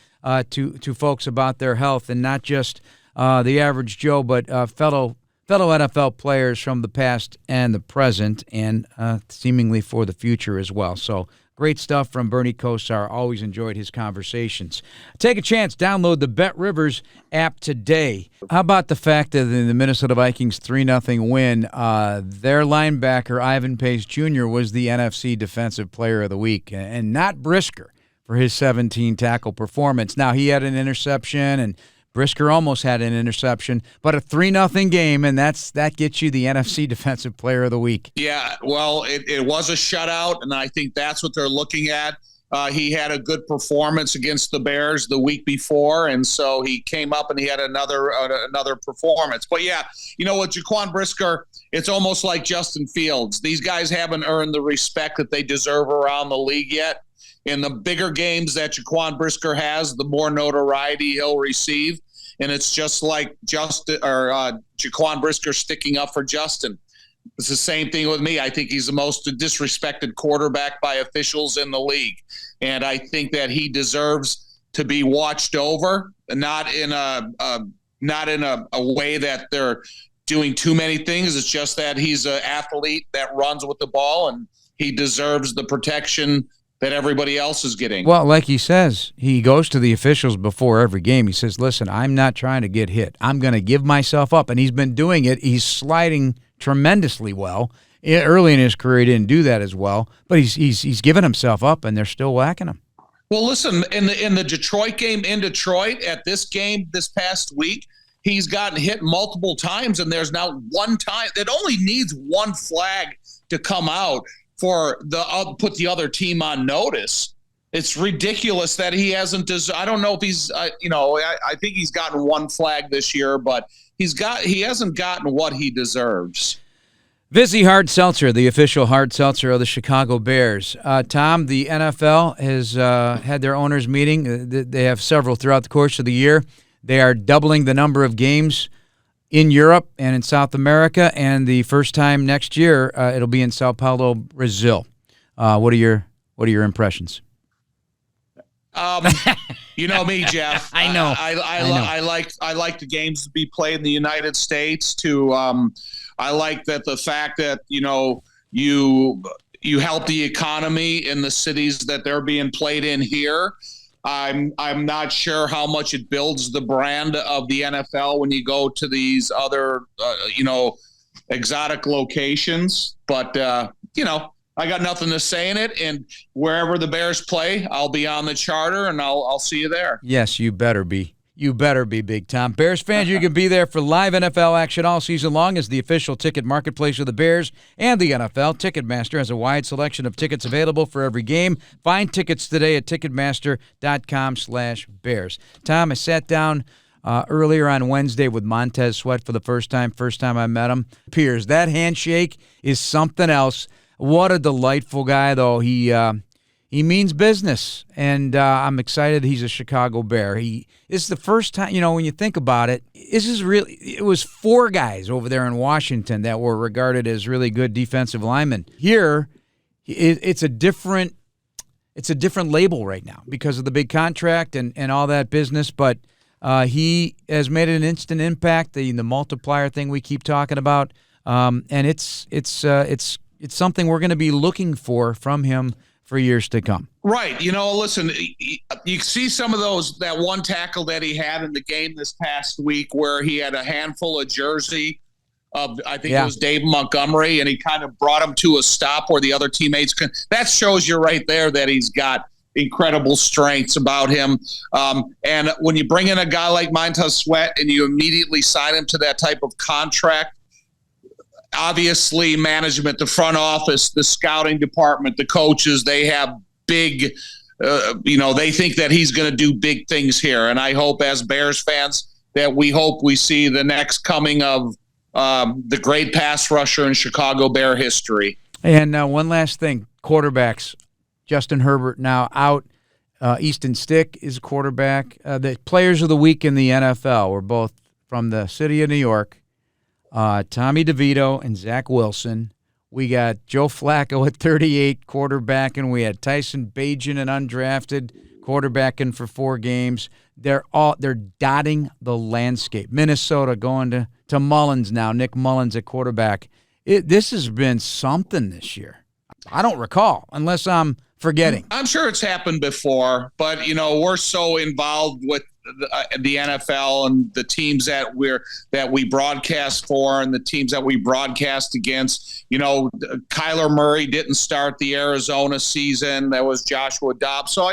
to folks about their health, and not just the average Joe, but fellow NFL players from the past and the present, and seemingly for the future as well. So great stuff from Bernie Kosar. Always enjoyed his conversations. Take a chance. Download the Bet Rivers app today. How about the fact that in the Minnesota Vikings 3-0 win, their linebacker, Ivan Pace Jr., was the NFC Defensive Player of the Week, and not Brisker for his 17-tackle performance. Now, he had an interception and Brisker almost had an interception, but a 3-0 game, and that gets you the NFC Defensive Player of the Week. Yeah, well, it was a shutout, and I think that's what they're looking at. He had a good performance against the Bears the week before, and so he came up and he had another performance. But yeah, you know what, Jaquan Brisker, it's almost like Justin Fields. These guys haven't earned the respect that they deserve around the league yet. In the bigger games that Jaquan Brisker has, the more notoriety he'll receive, and it's just like Jaquan Brisker sticking up for Justin. It's the same thing with me. I think he's the most disrespected quarterback by officials in the league. And I think that he deserves to be watched over, not in a way that they're doing too many things. It's just that he's an athlete that runs with the ball, and he deserves the protection that everybody else is getting. Well, like he says, he goes to the officials before every game. He says, listen, I'm not trying to get hit. I'm going to give myself up. And he's been doing it. He's sliding tremendously well. Early in his career, he didn't do that as well, but he's given himself up, and they're still whacking him. Well, listen, in the Detroit game in Detroit, at this game this past week, he's gotten hit multiple times, and there's now one time. It only needs one flag to come out for put the other team on notice. It's ridiculous that he hasn't. I don't know if he's. I think he's gotten one flag this year, but he hasn't gotten what he deserves. Vizzy Hard Seltzer, the official hard seltzer of the Chicago Bears. Tom, the NFL has had their owners meeting. They have several throughout the course of the year. They are doubling the number of games in Europe and in South America, and the first time next year it'll be in Sao Paulo, Brazil. What are your impressions? You know me, Jeff. I know. I like the games to be played in the United States. I like that the fact that you help the economy in the cities that they're being played in here. I'm not sure how much it builds the brand of the NFL when you go to these other exotic locations, but I got nothing to say in it, and wherever the Bears play, I'll be on the charter, and I'll see you there. Yes, you better be. You better be, Big Tom. Bears fans, you can be there for live NFL action all season long as the official ticket marketplace of the Bears and the NFL. Ticketmaster has a wide selection of tickets available for every game. Find tickets today at Ticketmaster.com/Bears. Tom, I sat down earlier on Wednesday with Montez Sweat for the first time I met him. Piers, that handshake is something else. What a delightful guy, though. He means business, and I'm excited he's a Chicago Bear. It's the first time, when you think about it, it was 4 guys over there in Washington that were regarded as really good defensive linemen. Here, it's a different label right now because of the big contract and all that business, but he has made an instant impact, the multiplier thing we keep talking about, and it's something we're going to be looking for from him for years to come. Right. Listen, you see some of that one tackle that he had in the game this past week where he had a handful of jersey of, I think it was Dave Montgomery, and he kind of brought him to a stop where the other teammates that shows you right there that he's got incredible strengths about him. And when you bring in a guy like Montez Sweat and you immediately sign him to that type of contract, obviously management, the front office, the scouting department, the coaches, they have big, they think that he's going to do big things here. And I hope as Bears fans that we see the next coming of the great pass rusher in Chicago Bear history. And one last thing, quarterbacks. Justin Herbert now out. Easton Stick is quarterback. The players of the week in the NFL were both from the city of New York. Tommy DeVito and Zach Wilson. We got Joe Flacco at 38 quarterbacking. We had Tyson Bagent, an undrafted, quarterbacking for 4 games. They're dotting the landscape. Minnesota going to Mullins now. Nick Mullins at quarterback. This has been something this year. I don't recall, unless I'm forgetting. I'm sure it's happened before, but we're so involved with the NFL and the teams that we broadcast for and the teams that we broadcast against. Kyler Murray didn't start the Arizona season. That was Joshua Dobbs. So,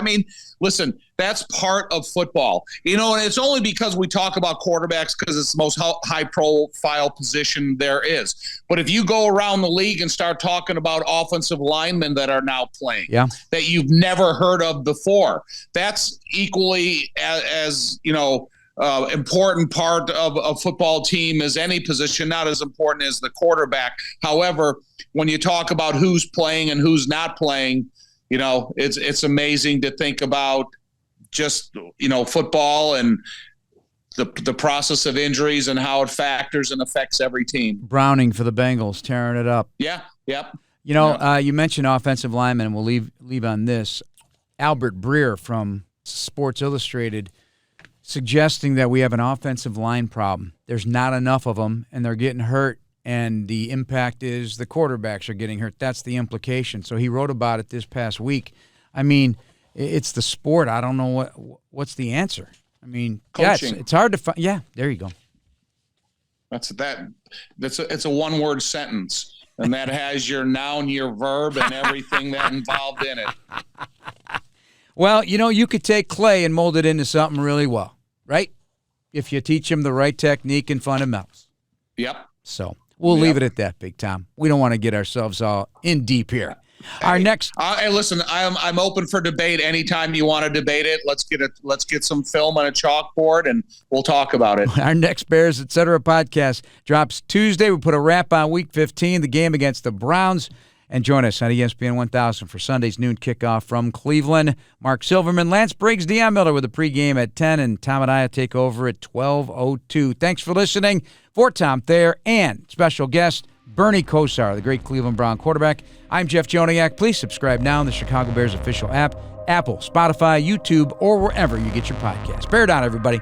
listen, That's part of football. And it's only because we talk about quarterbacks because it's the most high-profile position there is. But if you go around the league and start talking about offensive linemen that are now playing, that you've never heard of before, that's equally as important part of a football team as any position, not as important as the quarterback. However, when you talk about who's playing and who's not playing, it's amazing to think about just, football and the process of injuries and how it factors and affects every team. Browning for the Bengals, tearing it up. Yeah, yep. You mentioned offensive linemen, and we'll leave on this. Albert Breer from Sports Illustrated suggesting that we have an offensive line problem. There's not enough of them, and they're getting hurt, and the impact is the quarterbacks are getting hurt. That's the implication. So he wrote about it this past week. I mean, it's the sport. I don't know what's the answer. I mean, coaching. It's hard to find. Yeah, there you go. It's a one-word sentence, and that has your noun, your verb, and everything that involved in it. Well, you could take clay and mold it into something really well, right? If you teach them the right technique and fundamentals. Yep. So we'll leave it at that, Big Tom. We don't want to get ourselves all in deep here. Our next. Hey, listen, I'm open for debate anytime you want to debate it. Let's get some film on a chalkboard and we'll talk about it. Our next Bears Etc. podcast drops Tuesday. We put a wrap on Week 15, the game against the Browns. And join us on ESPN 1000 for Sunday's noon kickoff from Cleveland. Mark Silverman, Lance Briggs, Deion Miller with a pregame at 10, and Tom and I take over at 12:02. Thanks for listening. For Tom Thayer and special guest Bernie Kosar, the great Cleveland Brown quarterback, I'm Jeff Joniak. Please subscribe now in the Chicago Bears official app, Apple, Spotify, YouTube, or wherever you get your podcasts. Bear down, everybody.